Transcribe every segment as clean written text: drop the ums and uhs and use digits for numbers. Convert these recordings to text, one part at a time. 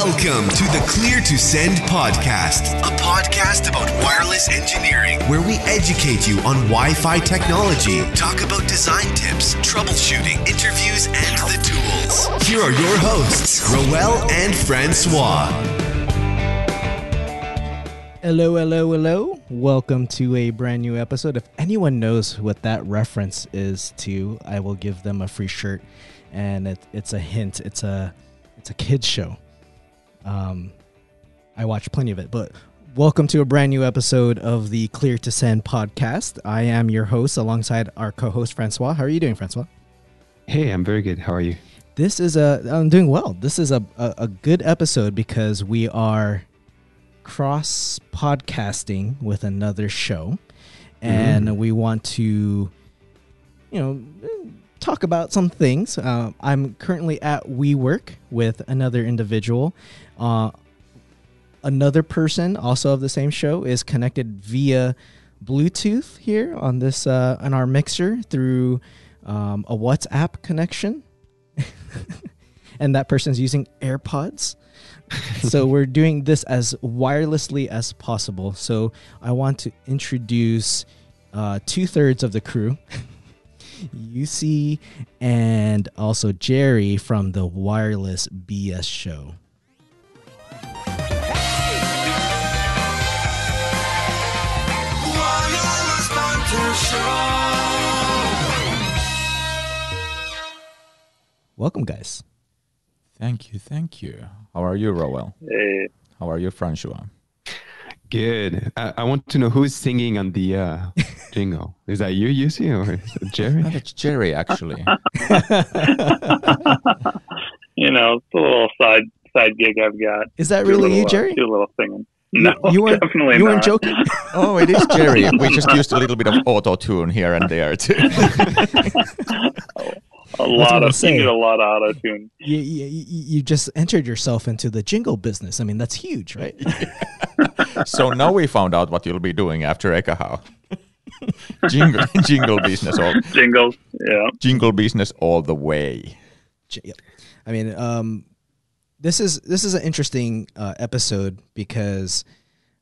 Welcome to the Clear to Send podcast, a podcast about wireless engineering, where we educate you on Wi-Fi technology, talk about design tips, troubleshooting, interviews, and the tools. Here are your hosts, Rowell and François. Hello. Welcome to a brand new episode. If anyone knows what that reference is to, I will give them a free shirt. And it's a hint. It's a kids show. I watch plenty of it, but welcome to a brand new episode of the Clear to Send podcast. I am your host alongside our co-host, François. How are you doing, François? Hey, I'm very good. How are you? I'm doing well. This is a good episode because we are cross podcasting with another show, and we want to, talk about some things. I'm currently at WeWork with another individual. Another person also of the same show is connected via Bluetooth here on this on our mixer through a WhatsApp connection. And that person's using AirPods. So we're doing this as wirelessly as possible. So I want to introduce 2/3 of the crew. UC and also Jerry from the Wireless BS show. Wireless Banter Show. Welcome, guys. Thank you. How are you, Rowell? Hey. How are you, François? Good. I want to know who's singing on the jingle. Is that you, Yusi, or is it Jerry? No, that's Jerry, actually. It's a little side gig I've got. Is that really you, Jerry? Do a little singing. No, you weren't, definitely you not. weren't joking? Oh, it is Jerry. We just used a little bit of auto-tune here and there, too. You need a lot of auto-tune. You just entered yourself into the jingle business. I mean, that's huge, right? So now we found out what you'll be doing after Ekahau. Jingle business. Jingles, yeah. Jingle business all the way. I mean, this is an interesting episode because,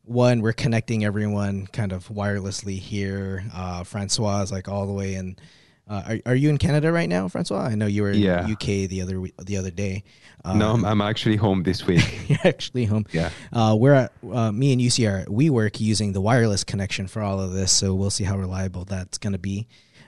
one, we're connecting everyone kind of wirelessly here. François is like all the way in. Are you in Canada right now, François? I know you were in UK the other day. No, I'm actually home this week. You're actually home. Yeah. We're at me and UC are at WeWork using the wireless connection for all of this, so we'll see how reliable that's going to be.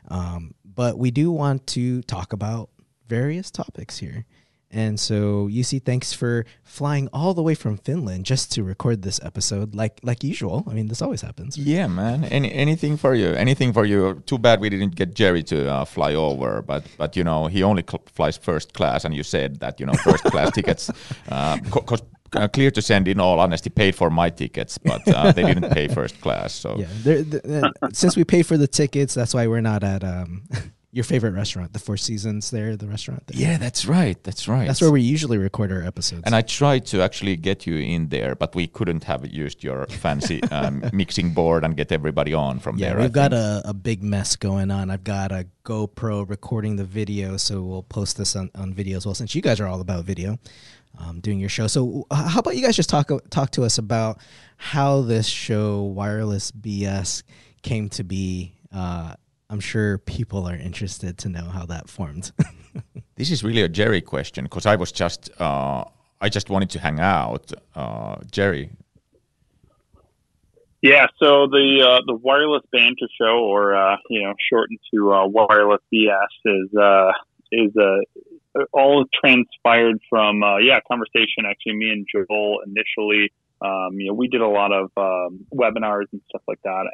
But we do want to talk about various topics here. And so, UC, thanks for flying all the way from Finland just to record this episode, like usual. I mean, this always happens. Yeah, man. Anything for you. Too bad we didn't get Jerry to fly over, but he only flies first class, and you said that first class tickets. Because Clear to Send, in all honesty, paid for my tickets, but they didn't pay first class. So yeah, since we pay for the tickets, that's why we're not at your favorite restaurant, the Four Seasons there, the restaurant there. Yeah, that's right. That's where we usually record our episodes. And I tried to actually get you in there, but we couldn't have used your fancy mixing board and get everybody on from there. Yeah, we've got a big mess going on. I've got a GoPro recording the video, so we'll post this on video as well, since you guys are all about video, doing your show. So how about you guys just talk to us about how this show, Wireless BS, came to be. I'm sure people are interested to know how that formed. This is really a Jerry question because I was I just wanted to hang out. Jerry. Yeah, so the Wireless Banter Show, or shortened to Wireless BS, is all transpired from conversation. Actually, me and Joel initially. We did a lot of webinars and stuff like that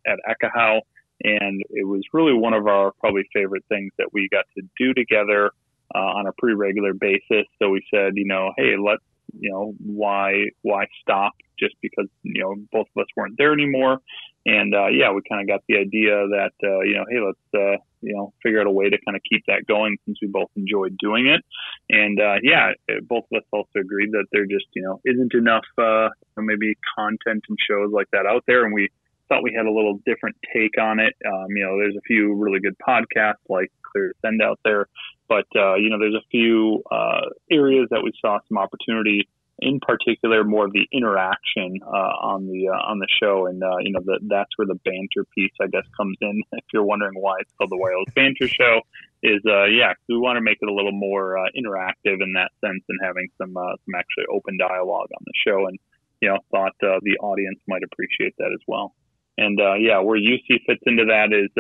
at Ekahau. And it was really one of our probably favorite things that we got to do together on a pretty regular basis. So we said, hey, let's, why stop just because, both of us weren't there anymore. And, we kind of got the idea that, hey, let's, figure out a way to kind of keep that going since we both enjoyed doing it. And, both of us also agreed that there just, isn't enough maybe content and shows like that out there. And we thought we had a little different take on it. There's a few really good podcasts like Clear to Send out there, but there's a few areas that we saw some opportunity. In particular, more of the interaction on the show, and that's where the banter piece, I guess, comes in. If you're wondering why it's called the Wireless Banter Show, is we want to make it a little more interactive in that sense, and having some actually open dialogue on the show, and thought the audience might appreciate that as well. And where UC fits into that is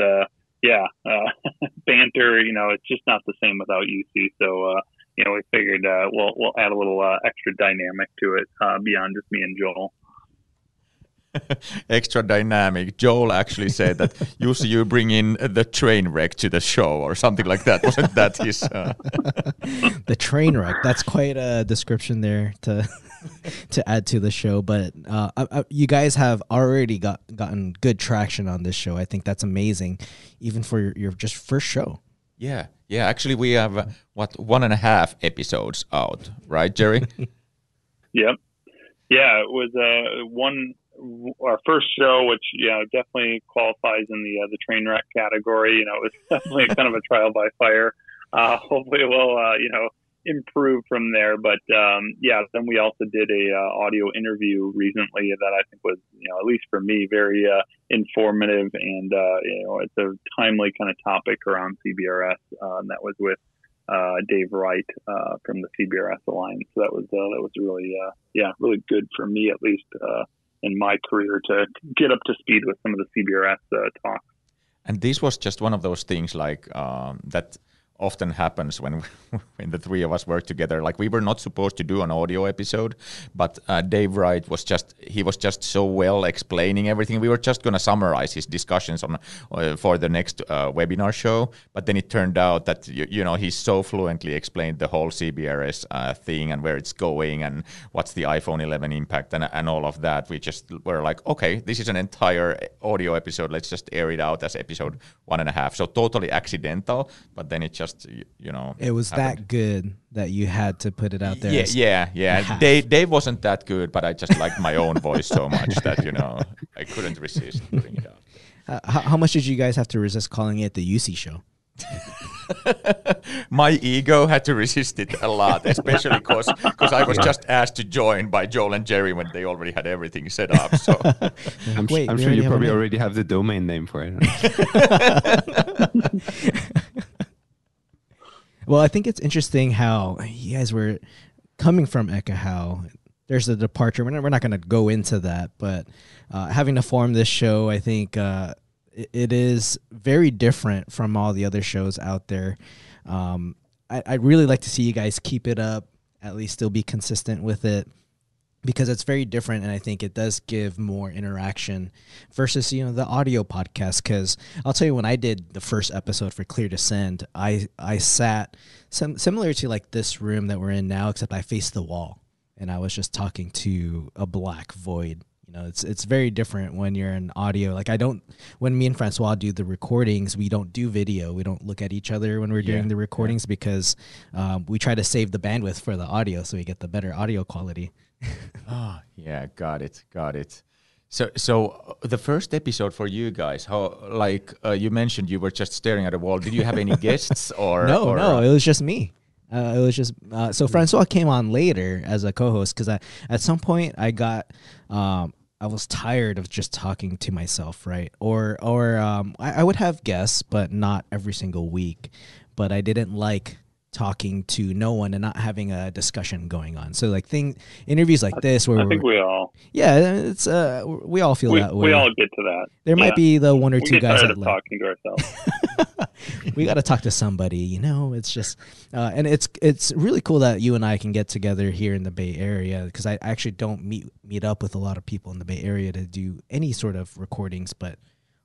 banter. It's just not the same without UC, so. We figured we'll add a little extra dynamic to it beyond just me and Joel. Extra dynamic. Joel actually said that you bring in the train wreck to the show or something like that. Wasn't that his? The train wreck. That's quite a description there to add to the show. But you guys have already gotten good traction on this show. I think that's amazing, even for your just first show. Yeah. Actually, we have 1.5 episodes out, right, Jerry? Yep. Yeah, it was our first show, which definitely qualifies in the train wreck category. It was definitely kind of a trial by fire. Hopefully, we'll improve from there. But then we also did a audio interview recently that I think was, at least for me, very informative, and it's a timely kind of topic around CBRS. And that was with Dave Wright from the CBRS Alliance. So that was really really good for me, at least in my career, to get up to speed with some of the CBRS talks. And this was just one of those things like that often happens when the three of us work together. Like, we were not supposed to do an audio episode, but Dave Wright was just so well explaining everything. We were just going to summarize his discussions for the next webinar show, but then it turned out that he so fluently explained the whole CBRS thing and where it's going and what's the iPhone 11 impact and all of that. We just were like, okay, this is an entire audio episode. Let's just air it out as episode 1.5. So totally accidental, but then it just it was happened. That good that you had to put it out there. Yeah. Dave wasn't that good, but I just liked my own voice so much that I couldn't resist putting it out. How much did you guys have to resist calling it the UC show? My ego had to resist it a lot, especially because I was just asked to join by Joel and Jerry when they already had everything set up. So I'm sure you probably already have the domain name for it. Well, I think it's interesting how you guys were coming from Ekahau. There's a departure. We're not going to go into that, but having to form this show, I think it is very different from all the other shows out there. I'd really like to see you guys keep it up, at least still be consistent with it, because it's very different, and I think it does give more interaction versus the audio podcast. Because I'll tell you, when I did the first episode for Clear to Send, I sat similar to like this room that we're in now, except I faced the wall and I was just talking to a black void. It's very different when you're in audio. Like, when me and François do the recordings, we don't do video. We don't look at each other when we're doing the recordings because we try to save the bandwidth for the audio so we get the better audio quality. Oh, yeah, got it. So the first episode for you guys, how you mentioned you were just staring at a wall. Did you have any guests or No, it was just me. It was just so François came on later as a co-host because at some point I was tired of just talking to myself, right? Or I would have guests, but not every single week. But I didn't like talking to no one and not having a discussion going on. So like interviews like this where I think we all it's we all feel that way. We all get to that. There might be the one or two guys that talking to ourselves. We got to talk to somebody, it's just and it's really cool that you and I can get together here in the Bay Area, because I actually don't meet up with a lot of people in the Bay Area to do any sort of recordings, but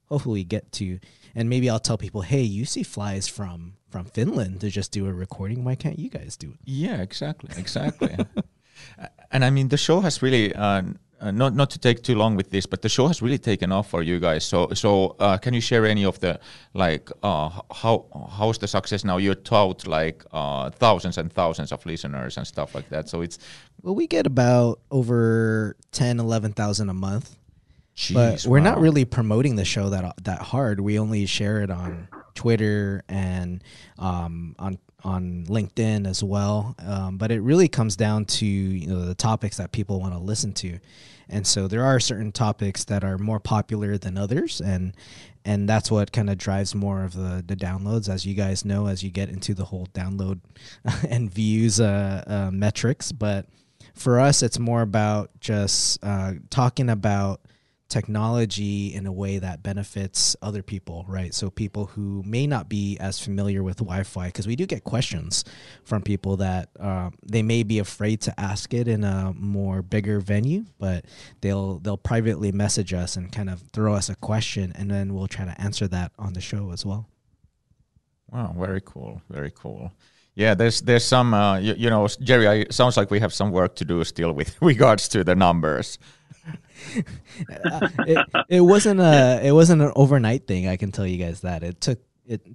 hopefully we get to. And maybe I'll tell people, hey, UC flies from Finland to just do a recording. Why can't you guys do it? Yeah, exactly. And I mean, the show has really, not to take too long with this, but the show has really taken off for you guys. So can you share any of the, how's the success now? You're taught thousands and thousands of listeners and stuff like that. So it's... Well, we get about over 10,000, 11,000 a month. but we're not really promoting the show that hard. We only share it on Twitter and on LinkedIn as well. But it really comes down to the topics that people want to listen to, and so there are certain topics that are more popular than others, and that's what kind of drives more of the downloads, as you guys know, as you get into the whole download and views metrics. But for us, it's more about just talking about technology in a way that benefits other people, right? So people who may not be as familiar with Wi-Fi, because we do get questions from people that they may be afraid to ask it in a more bigger venue, but they'll privately message us and kind of throw us a question, and then we'll try to answer that on the show as well. Wow, very cool, very cool. Yeah, there's some, Jerry, sounds like we have some work to do still with regards to the numbers. It wasn't an overnight thing. I can tell you guys that it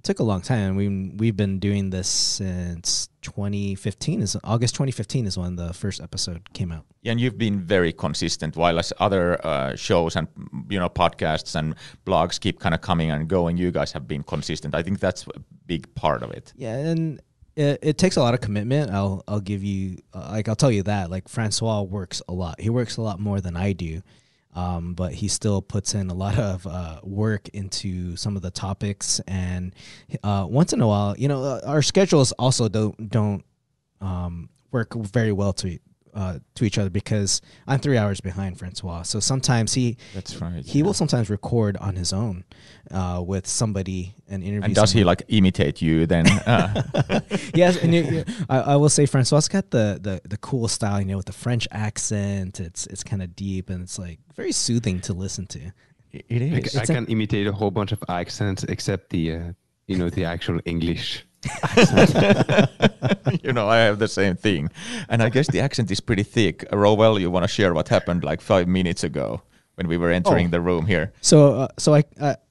took a long time. We've been doing this since 2015. August 2015 is when the first episode came out. Yeah, and you've been very consistent, while as other shows and podcasts and blogs keep kind of coming and going. You guys have been consistent. I think that's a big part of it. Yeah, and it takes a lot of commitment. I'll give you I'll tell you that. Like, François works a lot. He works a lot more than I do. But he still puts in a lot of work into some of the topics, and once in a while, our schedules also don't work very well to each other, because I'm 3 hours behind François. So sometimes he will sometimes record on his own with somebody and interview. And does he like imitate you then? Yes, and I will say François got the cool style, with the French accent. It's kind of deep, and it's like very soothing to listen to. It is. I can imitate a whole bunch of accents except the the actual English. I have the same thing, and I guess the accent is pretty thick. Rowell, you want to share what happened like 5 minutes ago when we were entering the room here? So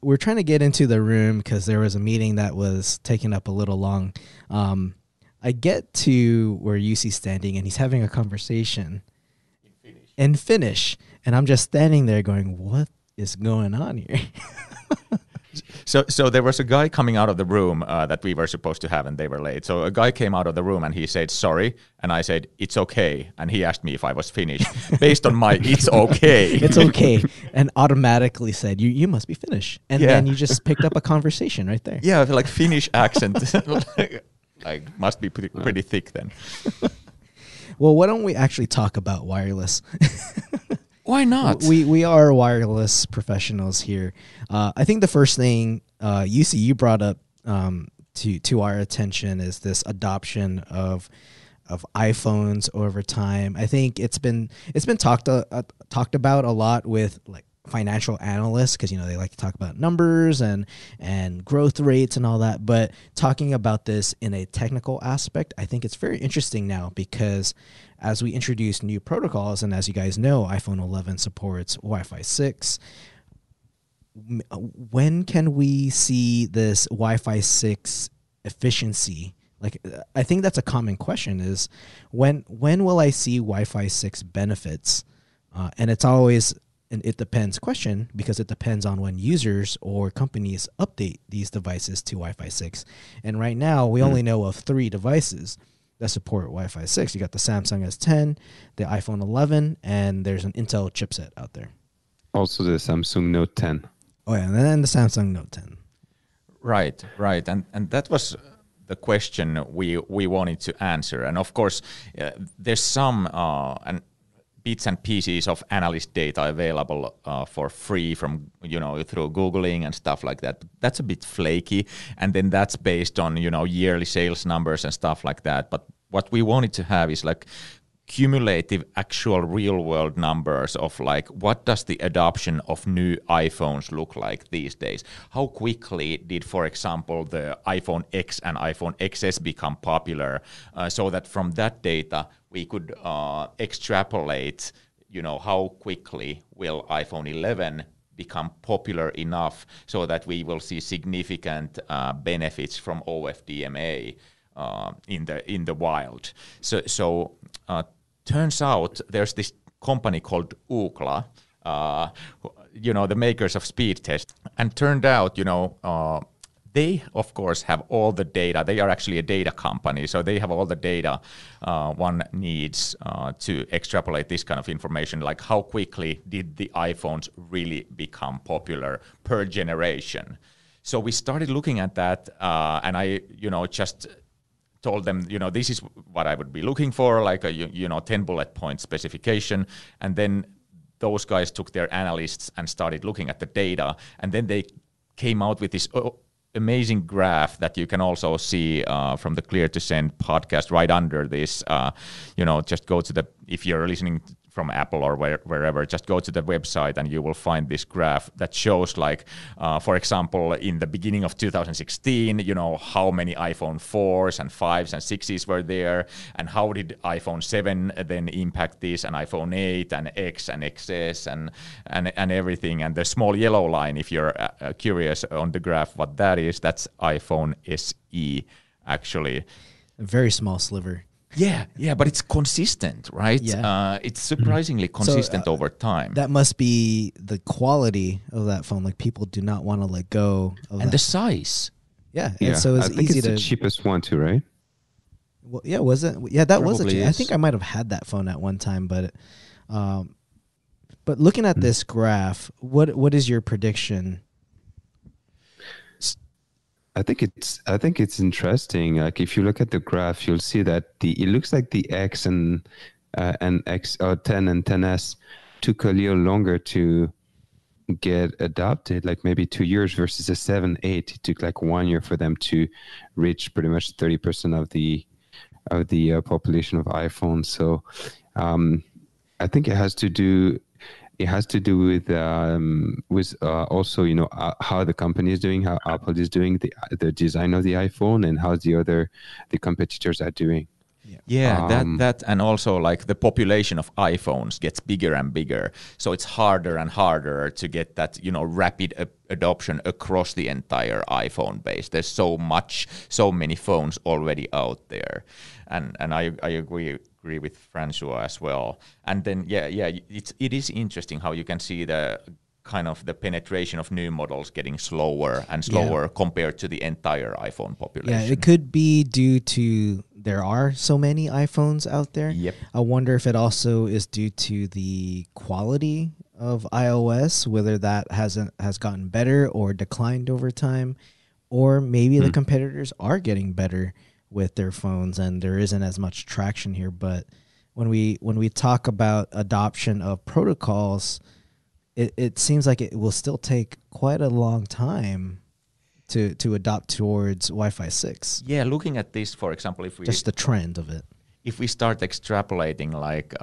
we're trying to get into the room because there was a meeting that was taking up a little long. I get to where UC's standing, and he's having a conversation in Finnish, and I'm just standing there going, "What is going on here?" So there was a guy coming out of the room that we were supposed to have, and they were late. So a guy came out of the room, and he said, "Sorry," and I said, "It's okay." And he asked me if I was Finnish, based on my "it's okay." It's okay, and automatically said, "You must be Finnish," and then you just picked up a conversation right there. Yeah, like Finnish accent, like must be pretty thick then. Well, why don't we actually talk about wireless? Why not? We are wireless professionals here. I think the first thing you brought up to our attention is this adoption of iPhones over time. I think it's been talked about a lot with like financial analysts, because they like to talk about numbers and growth rates and all that. But talking about this in a technical aspect, I think it's very interesting now, because as we introduce new protocols, and as you guys know, iPhone 11 supports Wi-Fi 6. When can we see this Wi-Fi 6 efficiency? Like, I think that's a common question, is when will I see Wi-Fi 6 benefits? And it's always an "it depends" question, because it depends on when users or companies update these devices to Wi-Fi 6. And right now, we only know of 3 devices that support Wi-Fi 6. You got the Samsung S10, the iPhone 11, and there's an Intel chipset out there. Also the Samsung Note 10. Oh yeah, and then the Samsung Note 10. Right. And that was the question we wanted to answer. And of course, there's some bits and pieces of analyst data available for free from through Googling and stuff like that. That's a bit flaky, and then that's based on yearly sales numbers and stuff like that. But what we wanted to have is like cumulative actual real world numbers of like, what does the adoption of new iPhones look like these days? How quickly did, for example, the iPhone X and iPhone XS become popular, so that from that data we could extrapolate, how quickly will iPhone 11 become popular enough so that we will see significant benefits from OFDMA in the wild. So turns out there's this company called Ookla the makers of speed test, and turned out, they, of course, have all the data. They are actually a data company, so they have all the data one needs to extrapolate this kind of information, like how quickly did the iPhones really become popular per generation. So we started looking at that, and I, just told them, this is what I would be looking for, like a 10 bullet point specification, and then those guys took their analysts and started looking at the data, and then they came out with this amazing graph that you can also see from the Clear to Send podcast right under this. Just go to if you're listening from Apple or wherever, just go to the website and you will find this graph that shows, like, for example, in the beginning of 2016, how many iPhone 4s and 5s and 6s were there, and how did iPhone 7 then impact this, and iPhone 8 and X and XS and everything. And the small yellow line, if you're curious on the graph what that is, that's iPhone SE, actually. A very small sliver. Yeah, but it's consistent, right? Yeah. It's surprisingly consistent over time. That must be the quality of that phone. Like, people do not want to let go of and that. the size. Yeah. Yeah, And so it's I think easy it's to. the cheapest one too, right? Well, yeah, was it? Yeah, that was Probably I is. think I might have had that phone at one time, but looking at this graph, what is your prediction? I think it's interesting. Like, if you look at the graph, you'll see that it looks like the X and X 10 and 10s took a little longer to get adopted, like maybe 2 years versus a 7, 8. It took like 1 year for them to reach pretty much 30% of the population of iPhones. So I think it has to do with also how the company is doing, how Apple is doing, the design of the iPhone, and how the competitors are doing. Yeah, that and also, like, the population of iPhones gets bigger and bigger, so it's harder and harder to get that rapid adoption across the entire iPhone base. There's so many phones already out there, and I agree with François as well. And then it is interesting how you can see the kind of the penetration of new models getting slower and slower compared to the entire iPhone population. Yeah, it could be due to there are so many iPhones out there. Yep. I wonder if it also is due to the quality of iOS, whether that has gotten better or declined over time, or maybe the competitors are getting better with their phones and there isn't as much traction here. But when we talk about adoption of protocols, it seems like it will still take quite a long time to adopt towards Wi-Fi 6. Yeah, looking at this, for example, Just the trend of it. If we start extrapolating, like,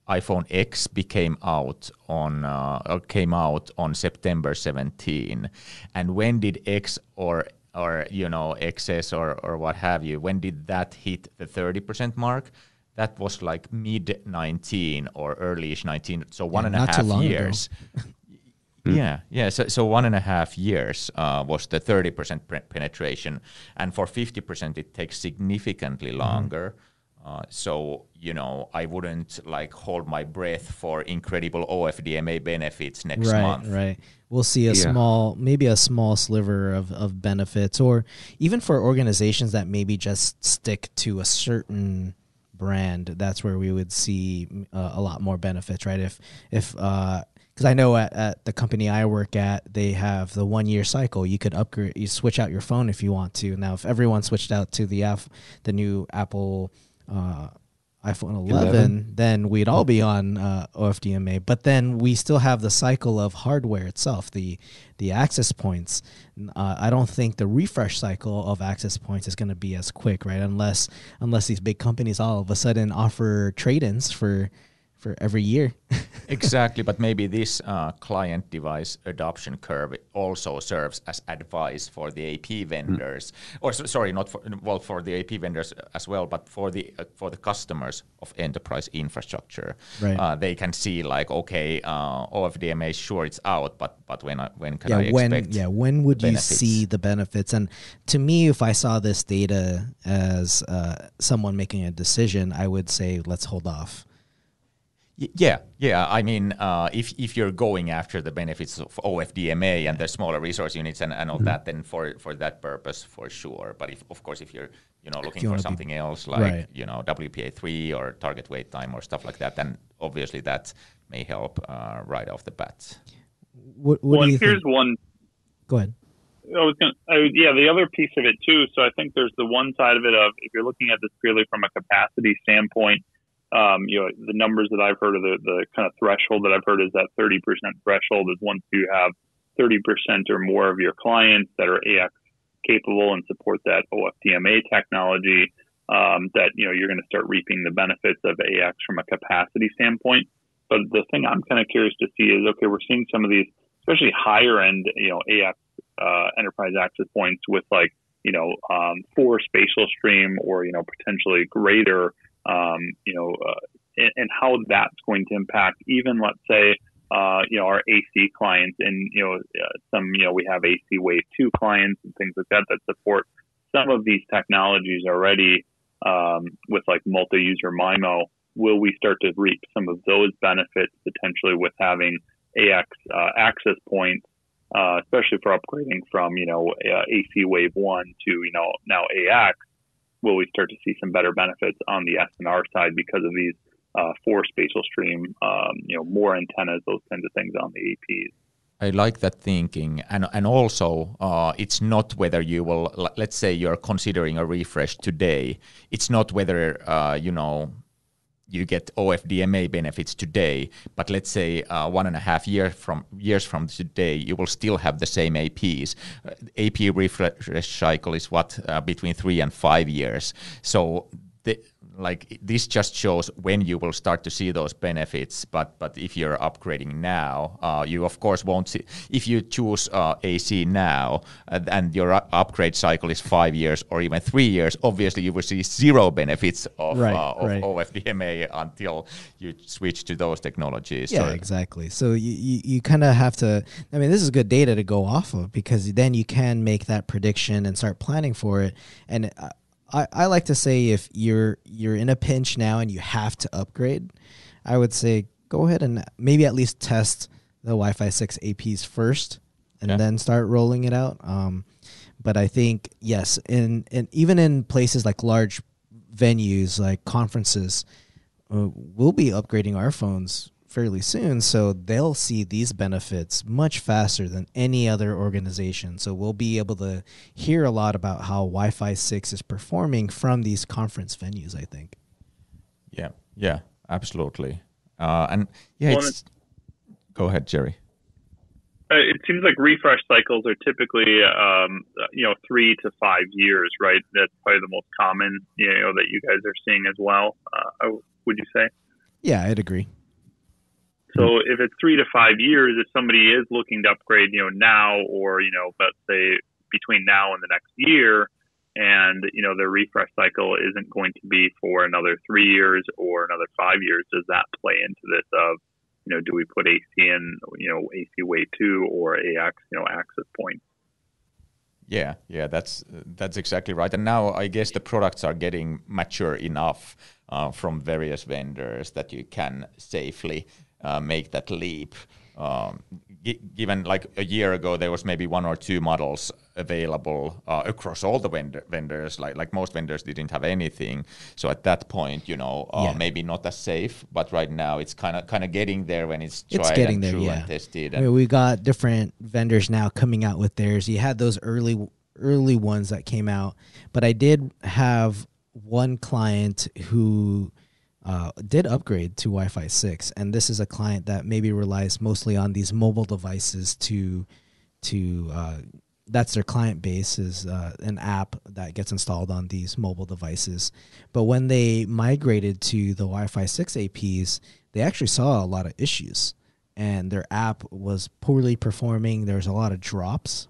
iPhone X came out on September 17, and when did X or XS or what have you, when did that hit the 30% mark? That was like mid 19 or early-ish 19, so one and a half years. Yeah. So 1.5 years was the 30% penetration, and for 50% it takes significantly longer. So I wouldn't hold my breath for incredible OFDMA benefits next month. Right. We'll see maybe a small sliver of benefits, or even for organizations that maybe just stick to a certain brand. That's where we would see a lot more benefits, right? If because I know at the company I work at, they have the 1 year cycle. You could upgrade, you switch out your phone if you want to. Now, if everyone switched out to the new Apple iPhone 11, then we'd all be on OFDMA. But then we still have the cycle of hardware itself, the access points. I don't think the refresh cycle of access points is going to be as quick, right? Unless these big companies all of a sudden offer trade-ins for every year. Exactly, but maybe this client device adoption curve also serves as advice for the AP vendors, or sorry, not for the AP vendors as well, but for the customers of enterprise infrastructure. Right. They can see, like, okay, OFDMA, sure, it's out, but when can I expect? When would you benefits? see the benefits? And to me, if I saw this data as someone making a decision, I would say let's hold off. Yeah. I mean, if you're going after the benefits of OFDMA and the smaller resource units and all that, then for that purpose, for sure. But if you're looking for something else like WPA3 or target wait time or stuff like that, then obviously that may help right off the bat. What do you here's think? one. Go ahead. The other piece of it too. So I think there's the one side of it of if you're looking at this purely from a capacity standpoint. The numbers that I've heard of the kind of threshold that I've heard is that 30% threshold is once you have 30% or more of your clients that are AX capable and support that OFDMA technology, that, you're going to start reaping the benefits of AX from a capacity standpoint. But the thing I'm kind of curious to see is, okay, we're seeing some of these, especially higher end, AX, enterprise access points with 4 spatial stream or, potentially greater, and how that's going to impact even, let's say, our AC clients and, we have AC Wave 2 clients and things like that support some of these technologies already, with multi-user MIMO. Will we start to reap some of those benefits potentially with having AX, access points, especially for upgrading from, AC Wave 1 to, now AX? Will we start to see some better benefits on the SNR side because of these 4 spatial stream, more antennas, those kinds of things on the APs? I like that thinking, and also it's not whether you will. Let's say you're considering a refresh today. It's not whether you get OFDMA benefits today, but let's say 1.5 years from today, you will still have the same APs. AP refresh cycle is between 3 and 5 years. So this just shows when you will start to see those benefits. But if you're upgrading now, you of course won't see. If you choose AC now and your upgrade cycle is 5 years or even 3 years, obviously you will see zero benefits of OFDMA until you switch to those technologies. Yeah, exactly. So you kind of have to. I mean, this is good data to go off of because then you can make that prediction and start planning for it. And I like to say if you're in a pinch now and you have to upgrade, I would say go ahead and maybe at least test the Wi-Fi 6 APs first and then start rolling it out. But I think, yes, and even in places like large venues like conferences, we'll be upgrading our phones fairly soon, so they'll see these benefits much faster than any other organization. So we'll be able to hear a lot about how Wi-Fi 6 is performing from these conference venues, I think. Yeah, absolutely. Go ahead, Jerry. It seems like refresh cycles are typically, 3 to 5 years, right? That's probably the most common, that you guys are seeing as well. Would you say? Yeah, I'd agree. So if it's 3 to 5 years, if somebody is looking to upgrade, now or, let's say between now and the next year, and, their refresh cycle isn't going to be for another 3 years or another 5 years, does that play into this of, do we put AC in, AC Wave 2 or AX, access points? Yeah, that's exactly right. And now I guess the products are getting mature enough from various vendors that you can safely make that leap. Given like a year ago, there was maybe 1 or 2 models available across all the vendors. Like most vendors didn't have anything. So at that point, maybe not as safe. But right now, it's kind of getting there when it's tried and true and tested. I mean, we got different vendors now coming out with theirs. You had those early ones that came out, but I did have one client who did upgrade to Wi-Fi 6, and this is a client that maybe relies mostly on these mobile devices to that's their client base, is an app that gets installed on these mobile devices. But when they migrated to the Wi-Fi 6 APs, they actually saw a lot of issues, and their app was poorly performing. There's a lot of drops.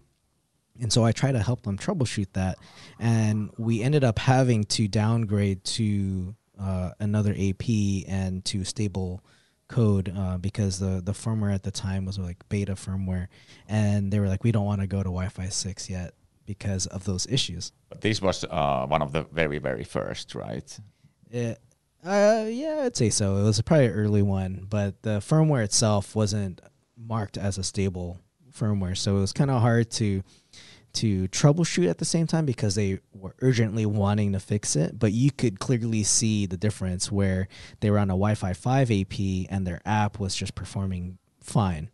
And so I tried to help them troubleshoot that, and we ended up having to downgrade to another AP and to stable code because the firmware at the time was like beta firmware, and they were like, we don't want to go to Wi-Fi 6 yet because of those issues. But this was one of the very, very first, right? Yeah, I'd say so. It was probably an early one, but the firmware itself wasn't marked as a stable firmware, so it was kind of hard to troubleshoot at the same time because they were urgently wanting to fix it. But you could clearly see the difference where they were on a Wi-Fi 5 AP and their app was just performing fine.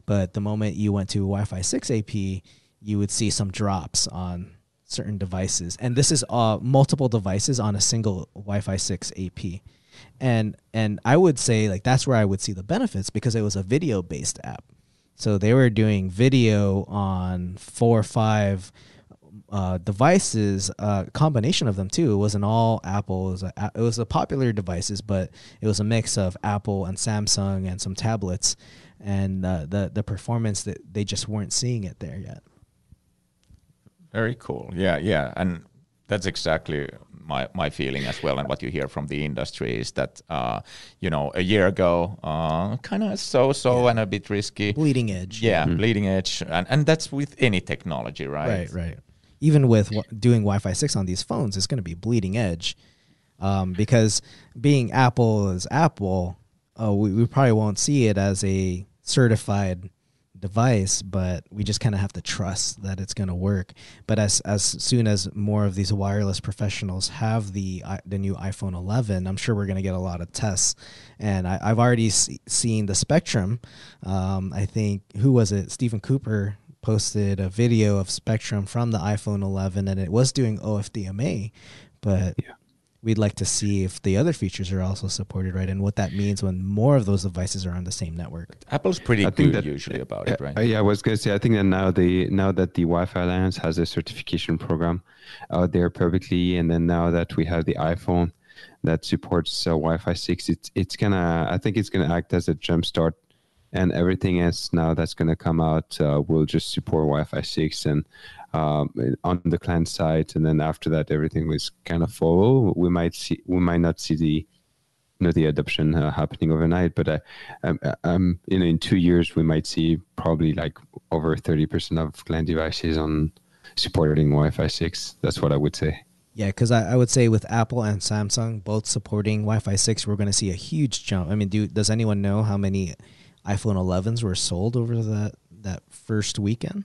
But the moment you went to Wi-Fi 6 AP, you would see some drops on certain devices. And this is multiple devices on a single Wi-Fi 6 AP. And I would say like that's where I would see the benefits because it was a video-based app. So they were doing video on 4 or 5 devices, combination of them too. It wasn't all Apple. It was a popular devices, but it was a mix of Apple and Samsung and some tablets. And the performance that they just weren't seeing it there yet. Very cool. Yeah. And that's exactly my feeling as well, and what you hear from the industry is that a year ago kind of so and a bit risky, bleeding edge. Bleeding edge, and that's with any technology, right? Right. Even with doing Wi-Fi 6 on these phones, it's going to be bleeding edge, because being Apple is Apple, we probably won't see it as a certified device, but we just kind of have to trust that it's going to work. But as soon as more of these wireless professionals have the new iPhone 11, I'm sure we're going to get a lot of tests. And I've already seen the Spectrum. I think, who was it? Stephen Cooper posted a video of Spectrum from the iPhone 11, and it was doing OFDMA, but we'd like to see if the other features are also supported, right? And what that means when more of those devices are on the same network. Apple's pretty good usually about it, right? Yeah, I was going to say, I think that now that the Wi-Fi Alliance has a certification program out there publicly, and then now that we have the iPhone that supports Wi-Fi 6, I think it's gonna act as a jumpstart, and everything else now that's gonna come out will just support Wi-Fi 6 and on the client side, and then after that everything was kind of follow. We might not see the adoption happening overnight, but in 2 years we might see probably like over 30% of client devices on supporting Wi-Fi 6. That's what I would say. Yeah, because I would say with Apple and Samsung both supporting Wi-Fi 6, we're going to see a huge jump. I mean, does anyone know how many iPhone 11s were sold over that first weekend?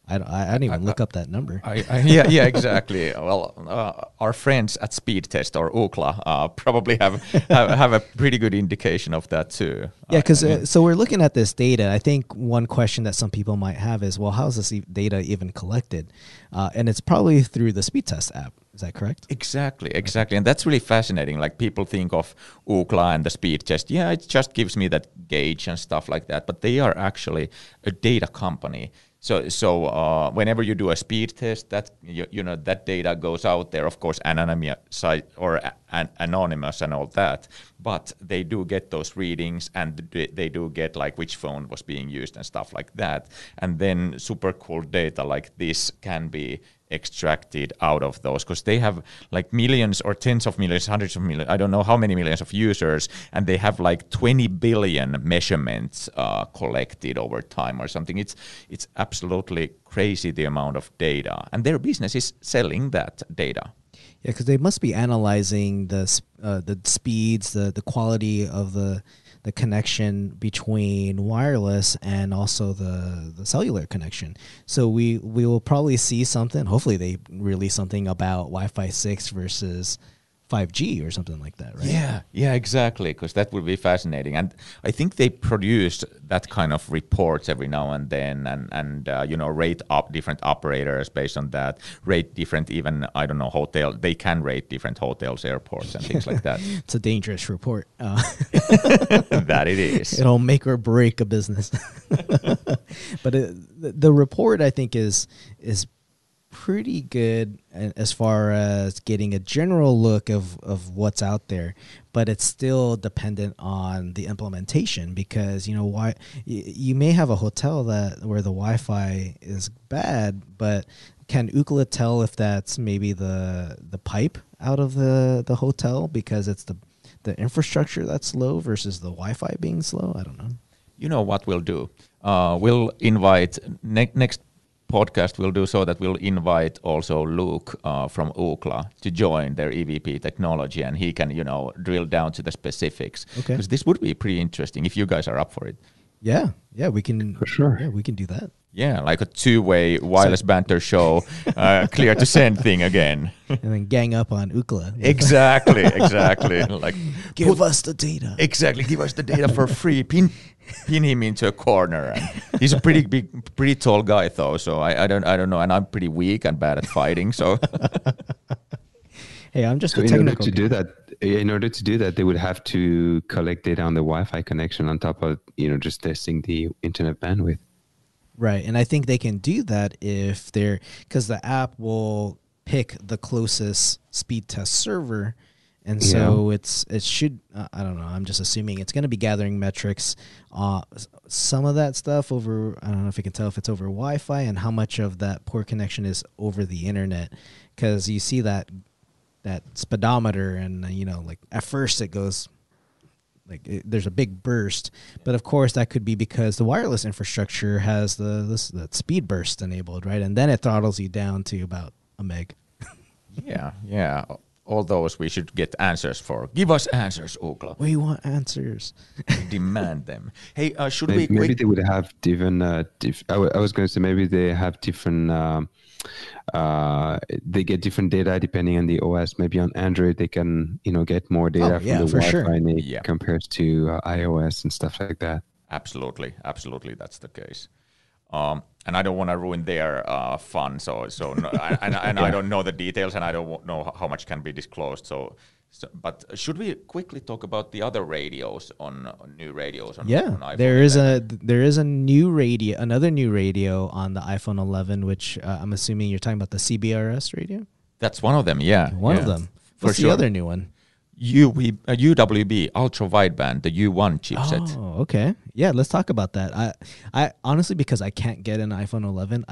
I didn't even look up that number. Yeah, exactly. Well, our friends at Speed Test or Ookla probably have a pretty good indication of that too. Yeah, because so we're looking at this data. I think one question that some people might have is, well, how is this data even collected? And it's probably through the Speed Test app. Is that correct? Exactly. And that's really fascinating. Like people think of Ookla and the speed test. Yeah, it just gives me that gauge and stuff like that. But they are actually a data company. So whenever you do a speed test, that that data goes out there, of course, anonymous and all that. But they do get those readings, and they do get like which phone was being used and stuff like that. And then super cool data like this can be extracted out of those, because they have like millions or tens of millions, hundreds of millions, I don't know how many millions of users, and they have like 20 billion measurements collected over time or something. It's absolutely crazy, the amount of data, and their business is selling that data. Yeah, because they must be analyzing the speeds, the quality of the connection between wireless and also the cellular connection. So we will probably see something. Hopefully they release something about Wi-Fi 6 versus 5G or something like that, right? Yeah, exactly, because that would be fascinating. And I think they produce that kind of reports every now and then, and rate up different operators based on that, rate different, even, I don't know, hotel. They can rate different hotels, airports, and things like that. It's a dangerous report. That it is. It'll make or break a business. But the report, I think, is pretty good as far as getting a general look of what's out there, but it's still dependent on the implementation, because why you may have a hotel where the Wi-Fi is bad, but can Ookla tell if that's maybe the pipe out of the hotel because it's the infrastructure that's slow versus the Wi-Fi being slow? I don't know. You know what we'll do? We'll invite next podcast we'll do so that we'll invite also Luke from Ookla to join their EVP technology, and he can, drill down to the specifics. Okay. Because this would be pretty interesting if you guys are up for it. Yeah, we can. For sure. Yeah, we can do that. Yeah, like a two-way wireless banter show, clear to send thing again. And then gang up on Ookla. Exactly. Like, Give us the data. Exactly, give us the data for free. Pin him into a corner. And he's a pretty tall guy though, so I don't know, and I'm pretty weak and bad at fighting. So, Hey, I'm just So a in order technical. to do that, they would have to collect data on the Wi-Fi connection on top of just testing the internet bandwidth. Right, and I think they can do that if they're, because the app will pick the closest speed test server, and so it should, I don't know, I'm just assuming it's going to be gathering metrics, some of that stuff over, I don't know if you can tell if it's over Wi-Fi and how much of that poor connection is over the internet, because you see that speedometer, and like at first it goes there's a big burst, but of course that could be because the wireless infrastructure has that speed burst enabled, right? And then it throttles you down to about a meg. yeah. All those we should get answers for. Give us answers, Ookla. We want answers. Demand them. Hey, should Maybe they would have different. I was going to say maybe they have different. They get different data depending on the OS. Maybe on Android they can get more data from the Wi-Fi sure. compared to iOS and stuff like that. Absolutely, that's the case. And I don't want to ruin their fun. So no, and I don't know the details, and I don't know how much can be disclosed. So but should we quickly talk about the other radios on new radios? On iPhone there 11? is another new radio on the iPhone 11, which I'm assuming you're talking about the CBRS radio. That's one of them. Yeah, one of them. What's the other new one? UWB ultra wideband, the U1 chipset. Oh, okay. Yeah, let's talk about that. I honestly, because I can't get an iPhone 11,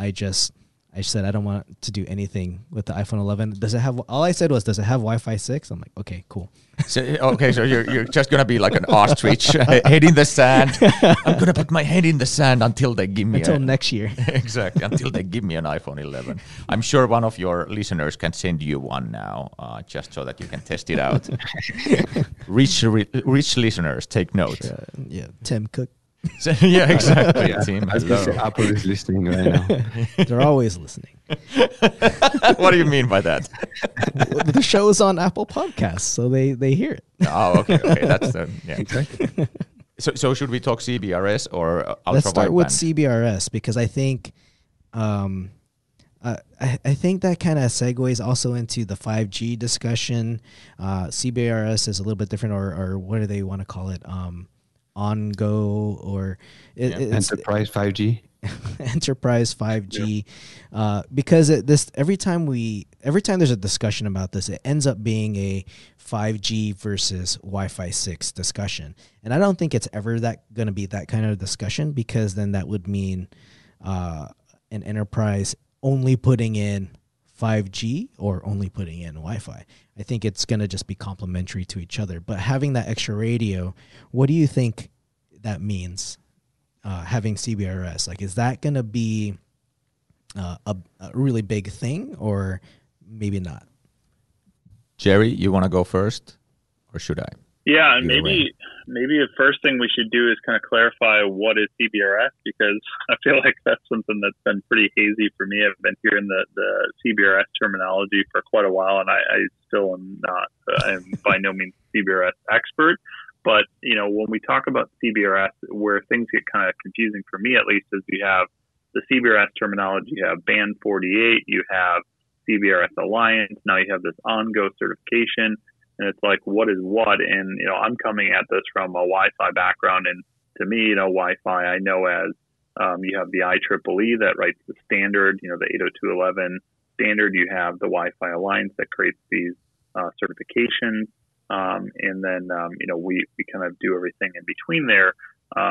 I said I don't want to do anything with the iPhone 11. Does it have? All I said was, does it have Wi-Fi 6? I'm like, okay, cool. So you're just gonna be like an ostrich, head in the sand. I'm gonna put my head in the sand until they give me until next year. Exactly, until they give me an iPhone 11. I'm sure one of your listeners can send you one now, just so that you can test it out. Rich listeners, take note. Yeah, Tim Cook. Yeah, exactly. Yeah. Team, I was going to say Apple is listening right now. They're always listening. What do you mean by that? The show is on Apple Podcasts, so they hear it. Oh, okay. That's exactly. So should we talk CBRS or ultra Let's start with wideband? CBRS, because I think, I think that kind of segues also into the 5G discussion. CBRS is a little bit different, or what do they want to call it? On-go, or it's Enterprise 5G. Enterprise 5G, because every time there's a discussion about this, it ends up being a 5G versus Wi-Fi 6 discussion, and I don't think it's ever going to be that kind of discussion, because then that would mean an enterprise only putting in 5G or only putting in Wi-Fi. I think it's going to just be complementary to each other. But having that extra radio, what do you think that means? Having CBRS, like, is that going to be a really big thing, or maybe not? Jerry, you want to go first, or should I? Yeah, and maybe the first thing we should do is kind of clarify what is CBRS, because I feel like that's something that's been pretty hazy for me. I've been hearing the CBRS terminology for quite a while, and I still am not. I am by no means CBRS expert, but when we talk about CBRS, where things get kind of confusing for me, at least, is you have the CBRS terminology. You have Band 48, you have CBRS Alliance. Now you have this on-go certification. And it's like, what is what? And, I'm coming at this from a Wi-Fi background. And to me, Wi-Fi, I know as you have the IEEE that writes the standard, the 802.11 standard. You have the Wi-Fi Alliance that creates these certifications. And then, we kind of do everything in between there.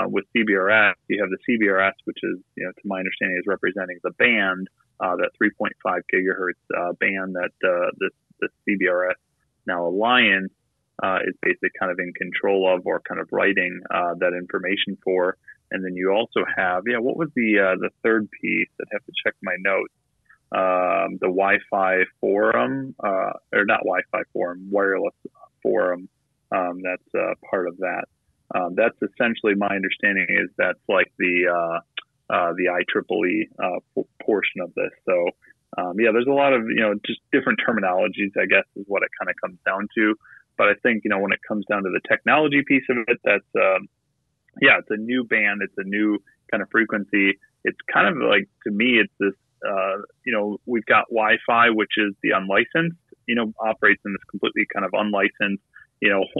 With CBRS, you have the CBRS, which is, to my understanding, is representing the band, that 3.5 gigahertz band that the CBRS now Alliance is basically kind of in control of, or kind of writing that information for. And then you also have, what was the third piece? I'd have to check my notes. The Wi-Fi forum, or not Wi-Fi forum, wireless forum. That's part of that. That's essentially, my understanding is that's like the IEEE portion of this. So there's a lot of just different terminologies, I guess, is what it kind of comes down to. But I think when it comes down to the technology piece of it, that's it's a new band, it's a new kind of frequency. It's kind of like, to me, it's this. We've got Wi-Fi, which is the unlicensed. Operates in this completely kind of unlicensed,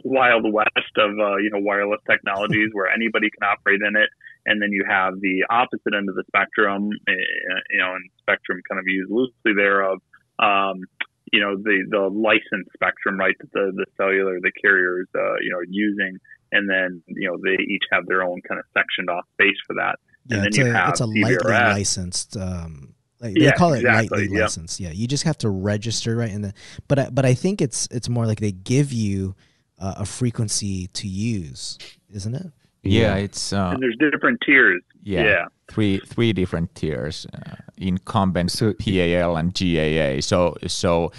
wild west of wireless technologies where anybody can operate in it. And then you have the opposite end of the spectrum, and spectrum kind of used loosely there of, the licensed spectrum, right, that the cellular, the carriers, are using. And then, they each have their own kind of sectioned off space for that. Yeah, and then it's a lightly CBRS. Licensed, they call it lightly licensed. Yeah, you just have to register, right? But I think it's more like they give you a frequency to use, isn't it? Yeah, it's and there's different tiers. Yeah. Three different tiers: incumbent, PAL, and GAA. So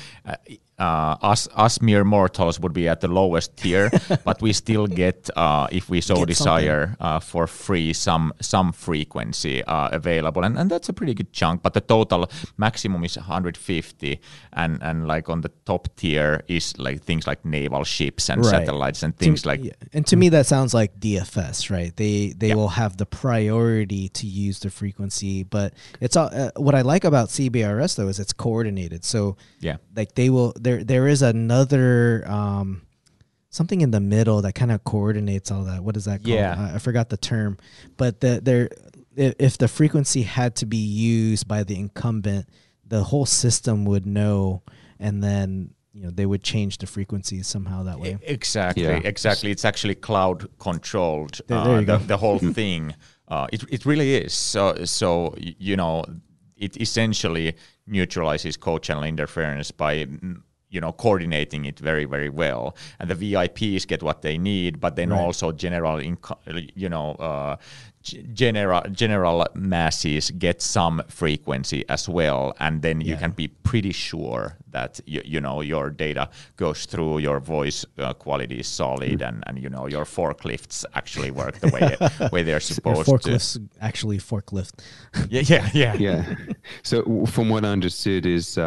us mere mortals would be at the lowest tier, but we still get, if we so desire, for free some frequency available, and that's a pretty good chunk. But the total maximum is 150, and like on the top tier is like things like naval ships and satellites and things like. And to me, that sounds like DFS, right? They will have the priority to use the frequency, but it's all. What I like about CBRS though is it's coordinated. So like they will. There is another something in the middle that kind of coordinates all that. What is that called? I forgot the term. But if the frequency had to be used by the incumbent, the whole system would know, and then they would change the frequency somehow that way. Exactly. It's actually cloud controlled. There you go. The whole thing. It really is. So it essentially neutralizes co-channel interference by coordinating it very, very well, and the VIPs get what they need, but then also general masses get some frequency as well, and then you can be pretty sure that your data goes through, your voice quality is solid, and your forklifts actually work the way they're supposed to. Forklifts actually forklift. Yeah. So from what I understood is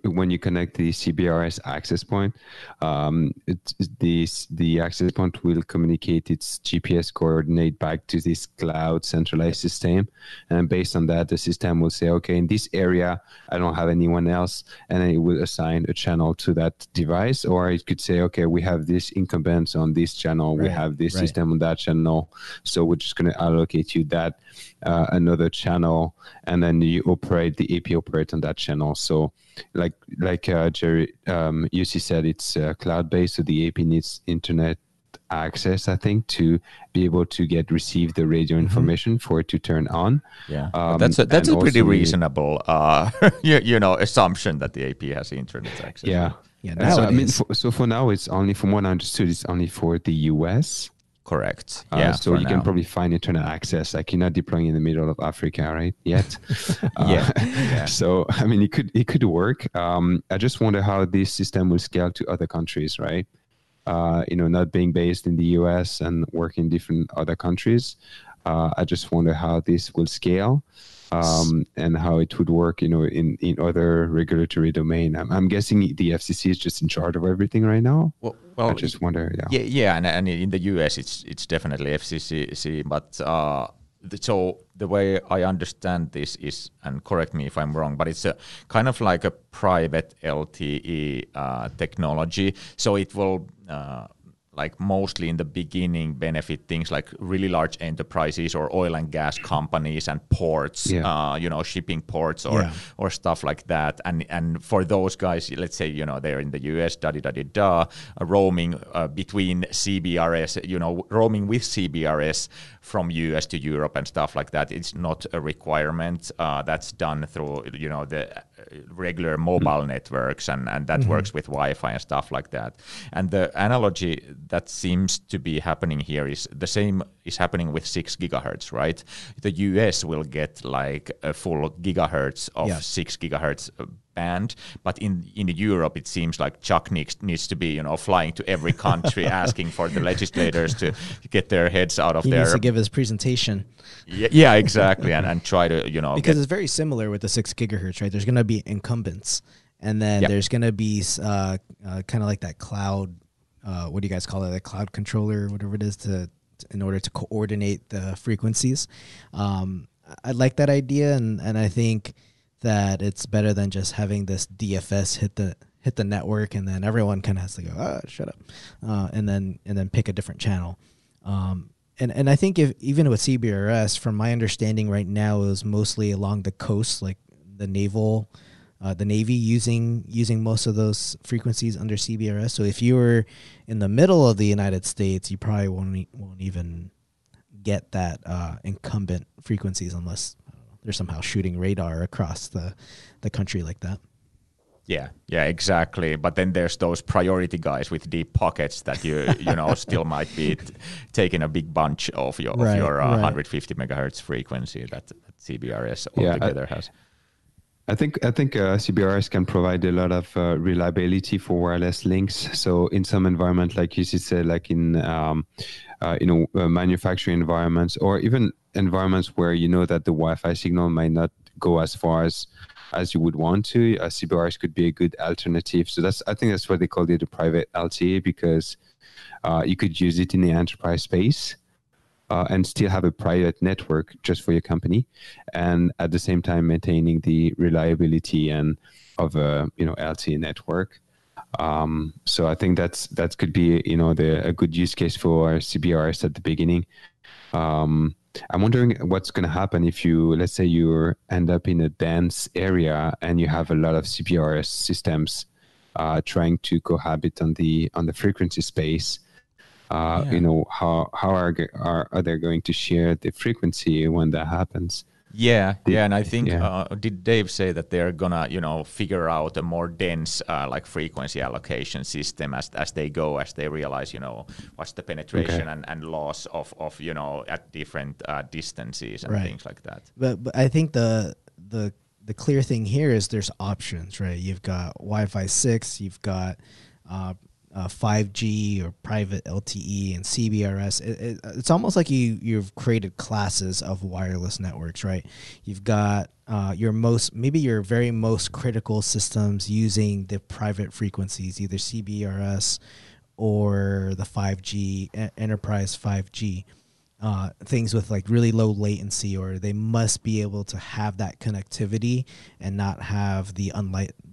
when you connect the CBRS access point, the access point will communicate its GPS coordinate back to this cloud centralized system, and based on that, the system will say, okay, in this area I don't have anyone else, and then it will assign a channel to that device, or it could say, okay, we have this incumbents on this channel, we have this system on that channel, so we're just going to allocate you that another channel, and then you operate the AP operate on that channel. So like Jerry UC said, it's cloud based, so the AP needs internet access, I think, to be able to receive the radio information for it to turn on. That's a pretty reasonable assumption that the AP has internet access. So for now, it's only, from what I understood, it's only for the US. Correct. So you can probably find internet access. Like, you're not deploying in the middle of Africa, right? Yet. So I mean, it could work. I just wonder how this system will scale to other countries, right? Not being based in the US and working in different other countries. I just wonder how this will scale. And how it would work, in other regulatory domain. I'm guessing the FCC is just in charge of everything right now. Well, I just wonder. And in the US, it's definitely FCC. But so the way I understand this is, and correct me if I'm wrong, but it's a kind of like a private LTE technology. So it will. Like mostly in the beginning benefit things like really large enterprises or oil and gas companies and ports, shipping ports or stuff like that. And for those guys, let's say, they're in the US, roaming between CBRS, roaming with CBRS from US to Europe and stuff like that. It's not a requirement. That's done through, the regular mobile networks, and that works with Wi-Fi and stuff like that. And the analogy that seems to be happening here is the same is happening with 6 gigahertz, right? The US will get like a full gigahertz of 6 gigahertz band, but in Europe it seems like Chuck needs to be flying to every country asking for the legislators to get their heads out of he their. He needs to give his presentation. Yeah, exactly, and try to because it's very similar with the 6 gigahertz, right? There's going to be incumbents, and then there's going to be kind of like that cloud. What do you guys call it? A cloud controller, whatever it is, in order to coordinate the frequencies. I like that idea, and I think that it's better than just having this DFS hit the network, and then everyone kind of has to go, shut up, and then pick a different channel. And I think even with CBRS, from my understanding right now, it was mostly along the coast, like the Navy using most of those frequencies under CBRS. So if you were in the middle of the United States, you probably won't even get that incumbent frequencies unless they're somehow shooting radar across the country like that. Yeah, exactly. But then there's those priority guys with deep pockets that you still might be taking a big bunch of your 150 megahertz frequency that CBRS altogether has. I think CBRS can provide a lot of reliability for wireless links. So in some environment, like you said, like in manufacturing environments, or even environments where that the Wi-Fi signal might not go as far as you would want to, CBRS could be a good alternative. So I think that's why they called it a private LTE, because you could use it in the enterprise space. And still have a private network just for your company, and at the same time maintaining the reliability of a LTE network. So I think that could be a good use case for CBRS at the beginning. I'm wondering what's going to happen if let's say you end up in a dense area and you have a lot of CBRS systems trying to cohabit on the frequency space. How are they going to share the frequency when that happens? And I think did Dave say that they're gonna figure out a more dense like frequency allocation system as they go, as they realize what's the penetration and loss of at different distances and things like that. But I think the clear thing here is there's options, right? You've got Wi-Fi 6, you've got 5G or private LTE and CBRS. It's almost like you've created classes of wireless networks, right? You've got your very most critical systems using the private frequencies, either CBRS or the 5G, enterprise 5G. Things with like really low latency, or they must be able to have that connectivity and not have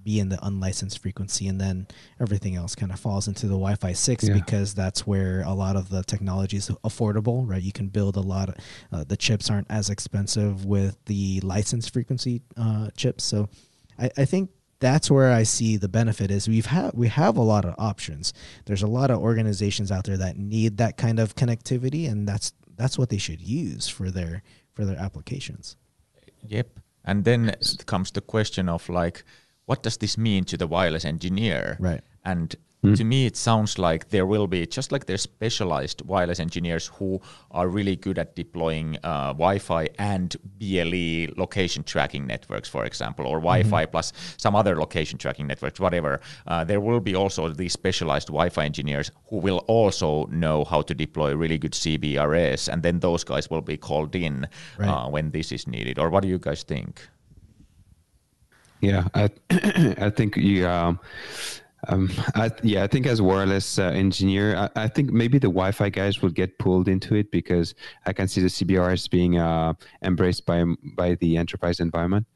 be in the unlicensed frequency, and then everything else kind of falls into the Wi-Fi 6 because that's where a lot of the technology is affordable, right? You can build a lot of the chips aren't as expensive with the licensed frequency chips. So I think that's where I see the benefit is we have a lot of options. There's a lot of organizations out there that need that kind of connectivity, and that's what they should use for their applications. Yep. And then comes the question of like, what does this mean to the wireless engineer? Right. And to me, it sounds like there will be, just like there's specialized wireless engineers who are really good at deploying Wi-Fi and BLE location tracking networks, for example, or Wi-Fi plus some other location tracking networks, whatever. There will be also these specialized Wi-Fi engineers who will also know how to deploy really good CBRS, and then those guys will be called in when this is needed. Or what do you guys think? Yeah, I think I think as wireless engineer, I think maybe the Wi-Fi guys will get pulled into it, because I can see the CBRS being embraced by the enterprise environment.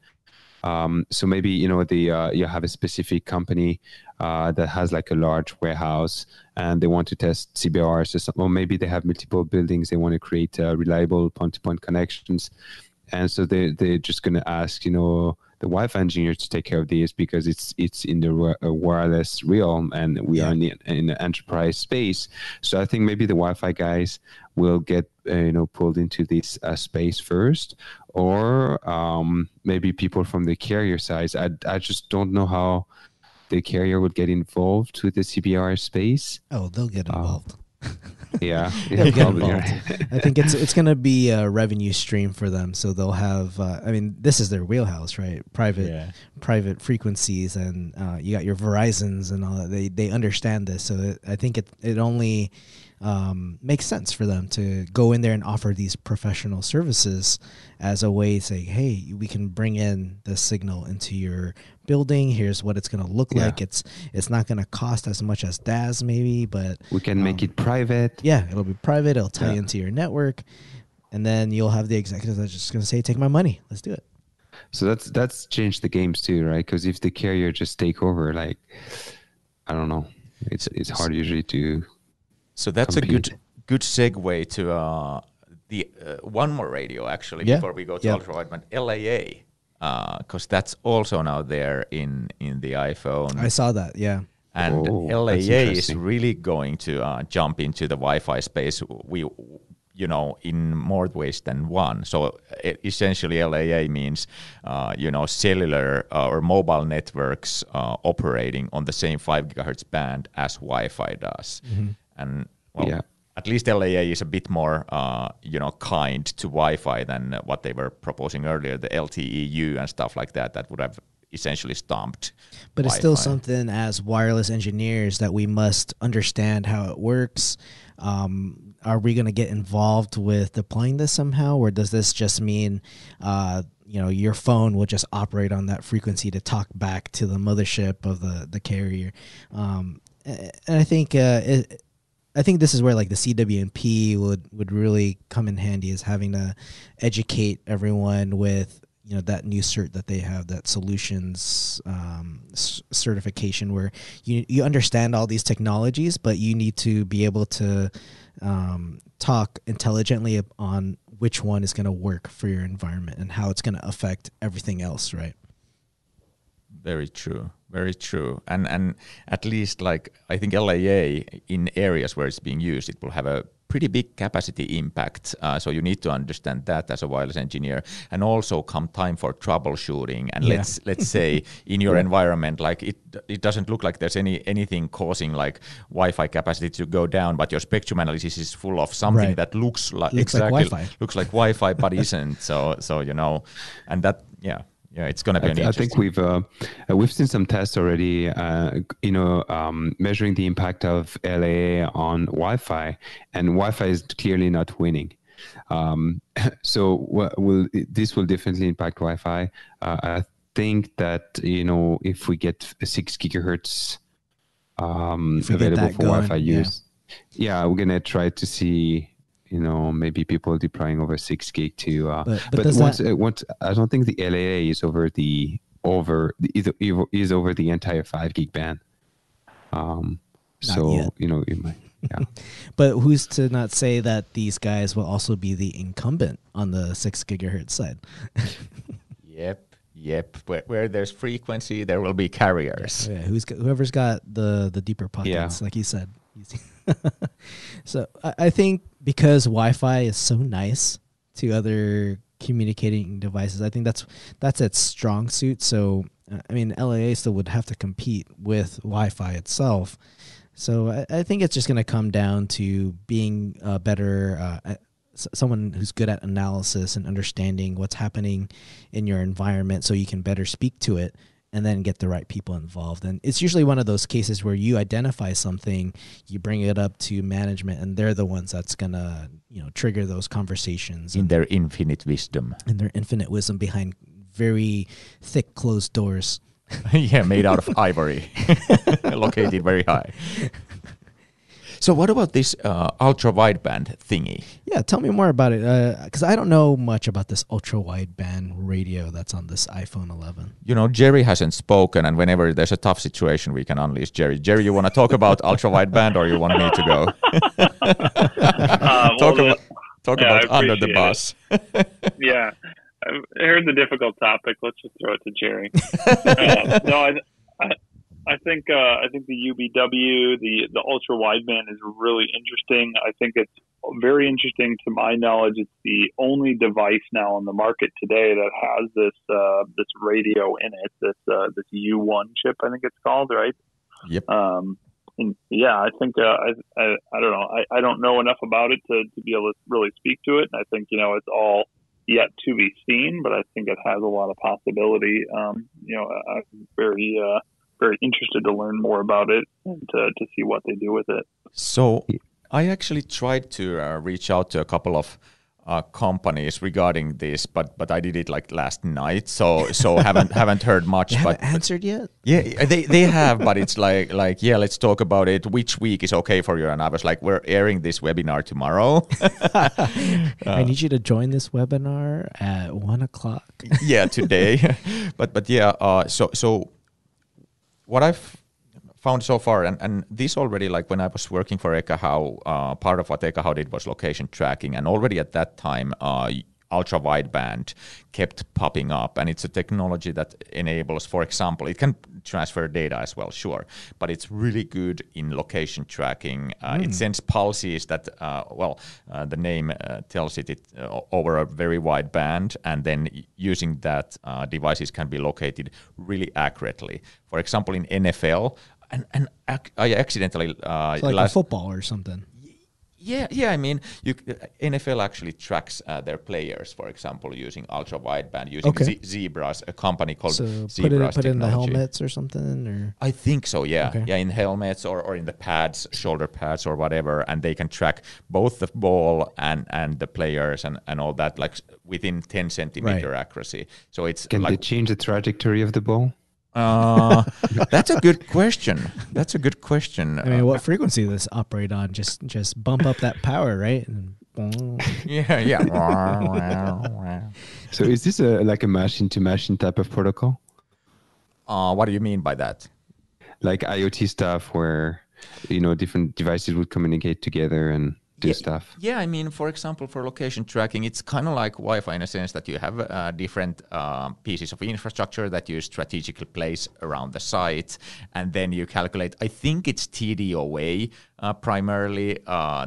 So maybe you have a specific company that has like a large warehouse and they want to test CBRS, or maybe they have multiple buildings, they want to create reliable point-to-point connections, and so they're just going to ask the Wi-Fi engineers to take care of these, because it's in the wireless realm and we are in the enterprise space. So I think maybe the Wi-Fi guys will get pulled into this space first, or maybe people from the carrier side. I just don't know how the carrier would get involved with the CBRS space. Oh, they'll get involved. Yeah, They'll get probably, involved. right. I think it's going to be a revenue stream for them. So they'll have. I mean, this is their wheelhouse, right? Private frequencies, and you got your Verizons and all that. They understand this, so I think it only makes sense for them to go in there and offer these professional services as a way to say, hey, we can bring in the signal into your building. Here's what it's going to look like. It's not going to cost as much as DAS maybe, but We can make it private. yeah, it'll be private. It'll tie into your network, and then you'll have the executives that's just going to say, take my money. Let's do it. So that's changed the games too, right? Because if the carrier just take over, like, I don't know, it's hard usually to. So that's compete. a good segue to the one more radio actually before we go to ultra-wideband, LAA, because that's also now there in the iPhone. I saw that, yeah. And LAA is really going to jump into the Wi-Fi space. In more ways than one. So essentially, LAA means cellular or mobile networks operating on the same 5 gigahertz band as Wi-Fi does. Mm-hmm. And at least LAA is a bit more, kind to Wi-Fi than what they were proposing earlier, the LTE-U and stuff like that. That would have essentially stomped. But Wi-Fi. It's still something as wireless engineers that we must understand how it works. Are we going to get involved with deploying this somehow, or does this just mean, your phone will just operate on that frequency to talk back to the mothership of the carrier? And I think I think this is where like the CWNP would really come in handy, is having to educate everyone with that new cert that they have, that solutions certification, where you understand all these technologies, but you need to be able to talk intelligently on which one is going to work for your environment and how it's going to affect everything else, right? Very true. Very true. And at least, like, I think LAA in areas where it's being used, it will have a pretty big capacity impact. So you need to understand that as a wireless engineer, and also come time for troubleshooting. And let's say in your environment, like it doesn't look like there's anything causing like Wi-Fi capacity to go down, but your spectrum analysis is full of something that looks like Wi-Fi, but isn't. So and that Yeah, it's going to be an interesting. I think we've seen some tests already, measuring the impact of LAA on Wi-Fi, and Wi-Fi is clearly not winning. So this will definitely impact Wi-Fi. I think that, if we get a 6 gigahertz available for Wi-Fi use, we're going to try to see, maybe people deploying over 6 gig to. But once I don't think the LAA is over the entire 5 gig band. It might. Yeah. But who's to not say that these guys will also be the incumbent on the 6 gigahertz side? Yep. Where there's frequency, there will be carriers. Yeah, whoever's got the deeper pockets, like you said. So I think because Wi-Fi is so nice to other communicating devices, I think that's its strong suit. So I mean, LAA still would have to compete with Wi-Fi itself. So I think it's just going to come down to being better, someone who's good at analysis and understanding what's happening in your environment, so you can better speak to it and then get the right people involved. And it's usually one of those cases where you identify something, you bring it up to management, and they're the ones that's going to, trigger those conversations. In their infinite wisdom. In their infinite wisdom behind very thick closed doors. Yeah, made out of ivory, located very high. So what about this ultra-wideband thingy? Yeah, tell me more about it, because I don't know much about this ultra-wideband radio that's on this iPhone 11. Jerry hasn't spoken, and whenever there's a tough situation, we can unleash Jerry. Jerry, you want to talk about ultra-wideband, or you want me to go? Talk about under the bus. Yeah. Here's a difficult topic. Let's just throw it to Jerry. I think the UBW, the ultra wideband, is really interesting. I think it's very interesting. To my knowledge, it's the only device now on the market today that has this radio in it. This U1 chip, I think it's called, right? Yep. And yeah, I think I don't know. I don't know enough about it to be able to really speak to it. And I think it's all yet to be seen, but I think it has a lot of possibility. I'm very very interested to learn more about it and to see what they do with it. So I actually tried to reach out to a couple of companies regarding this, but I did it like last night, so haven't heard much. They haven't but answered yet? Yeah, they have, but it's like yeah, let's talk about it. Which week is okay for you? And I was like, we're airing this webinar tomorrow. I need you to join this webinar at 1:00. Yeah, today. but yeah, so what I've found so far, and this already, like when I was working for Ekahau, part of what Ekahau did was location tracking, and already at that time, ultra wideband kept popping up, and it's a technology that enables, for example, it can transfer data as well, sure, but it's really good in location tracking. It sends pulses that, the name tells it over a very wide band, and then using that, devices can be located really accurately. For example, in NFL, and I accidentally So like a football or something. Yeah. I mean, NFL actually tracks their players, for example, using ultra wideband, using Zebras, a company called Zebras. Put in the helmets or something, or I think so. Yeah, Okay. yeah, in helmets or in the pads, shoulder pads or whatever, and they can track both the ball and the players and all that, like within 10 centimeter accuracy. So it's Can they change the trajectory of the ball? That's a good question. I mean, what frequency does this operate on? Just bump up that power, right? And Yeah. So is this like a machine-to-machine type of protocol? What do you mean by that? Like IoT stuff where, different devices would communicate together and do stuff. Yeah, I mean, for example, for location tracking, it's kind of like Wi-Fi in a sense that you have different pieces of infrastructure that you strategically place around the site, and then you calculate. I think it's TDOA primarily.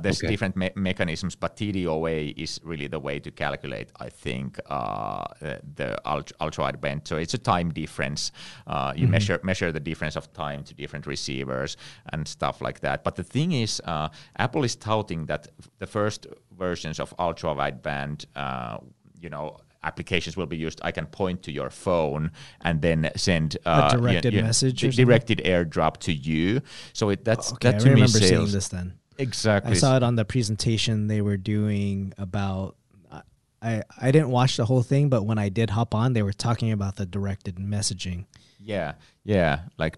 There's different mechanisms, but TDOA is really the way to calculate, I think, the ultra-wideband. So it's a time difference. You measure the difference of time to different receivers and stuff like that. But the thing is, Apple is touting that the first versions of ultra-wideband, applications will be used. I can point to your phone and then send a directed message, or directed airdrop to you. So that to me remember says seeing this then. Exactly. I saw it on the presentation they were doing about. I didn't watch the whole thing, but when I did hop on, they were talking about the directed messaging. Yeah. Like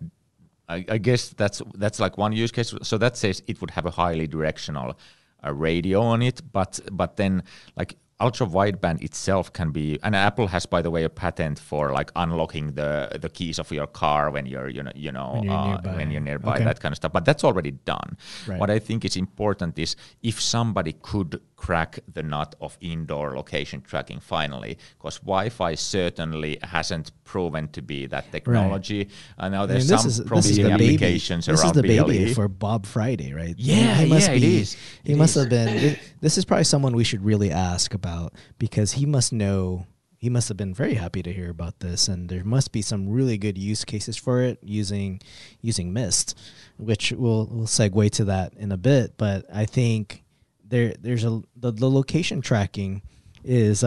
I guess that's like one use case. So that says it would have a highly directional radio on it, but then like ultra wideband itself can be, and Apple has, by the way, a patent for like unlocking the keys of your car when you're nearby, Okay. that kind of stuff. But that's already done. Right. What I think is important is if somebody could crack the nut of indoor location tracking finally, because Wi-Fi certainly hasn't proven to be that technology. Now there's some promising applications around This is the BLE. baby for Bob Friday, right? Yeah, it is. He must have been. This is probably someone we should really ask about, because he must know. He must have been very happy to hear about this, and there must be some really good use cases for it using Mist, which we'll segue to that in a bit. But I think there's the location tracking is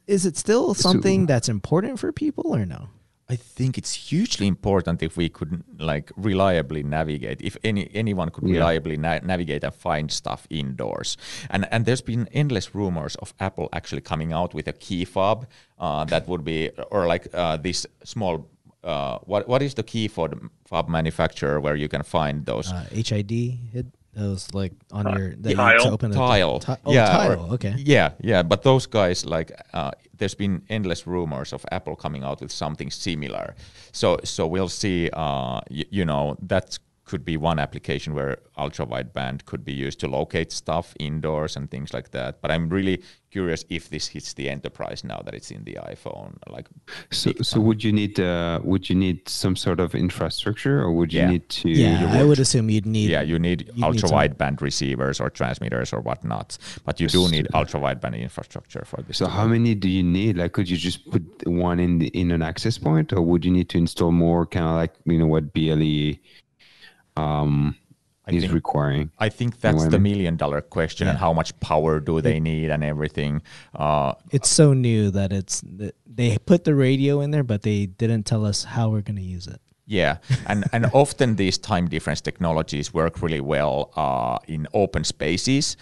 is it still something that's important for people or no? I think it's hugely important if we could like reliably navigate, if anyone could reliably navigate and find stuff indoors. And there's been endless rumors of Apple actually coming out with a key fob that would be, or like this small, what is the key fob manufacturer where you can find those? HID, those like on your Tile. to open Tile. Tile. Okay. Yeah. But those guys, like, there's been endless rumors of Apple coming out with something similar. So we'll see. That's could be one application where ultra wideband could be used to locate stuff indoors and things like that. But I'm really curious if this hits the enterprise now that it's in the iPhone. Like, so would you need some sort of infrastructure, or would you need to? Yeah, I would assume you'd need. Yeah, you need ultra wideband receivers or transmitters or whatnot, but you do need ultra wideband infrastructure for this. So how many do you need? Like, could you just put one in an access point, or would you need to install more? Kind of like what BLE is requiring. I think that's the $1 million question, and how much power do they need and everything. It's so new that they put the radio in there, but they didn't tell us how we're going to use it. Yeah, and often these time difference technologies work really well in open spaces,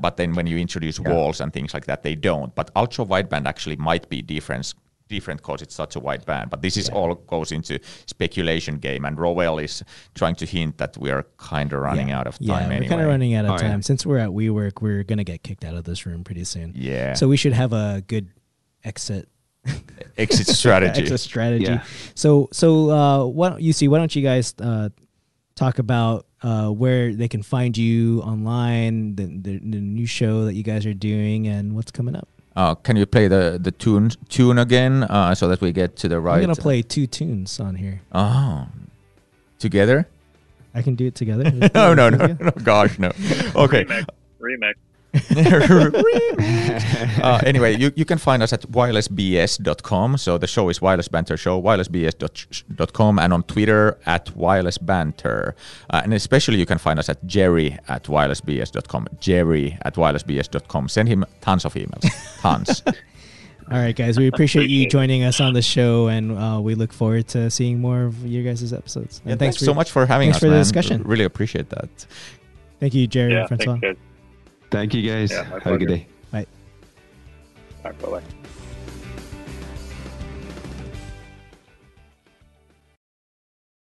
but then when you introduce walls and things like that, they don't. But ultra wideband actually might be different because it's such a wide band. But this is all goes into speculation game, and Rowell is trying to hint that we are kind of running out of time anyway. We're kind of running out of time. Since we're at WeWork, we're going to get kicked out of this room pretty soon. Yeah. So we should have a good exit strategy. exit strategy. Yeah. So why don't you guys talk about where they can find you online, the new show that you guys are doing, and what's coming up? Can you play the tune again so that we get to the right? I'm going to play 2 tunes on here. Oh. Together? I can do it together. No, gosh, no. Okay. Remix. Anyway, you can find us at wirelessbs.com. So the show is Wireless Banter Show, wirelessbs.com, and on Twitter at Wireless Banter. And especially you can find us at Jerry at wirelessbs.com. Jerry at wirelessbs.com. Send him tons of emails. Tons. All right, guys. We appreciate you joining us on the show, and we look forward to seeing more of your guys' episodes. And thanks so much for having us. Thanks for the discussion. Really appreciate that. Thank you, Jerry and François. Thanks, guys. Thank you, guys. Have a good day. Bye. All right, bye-bye.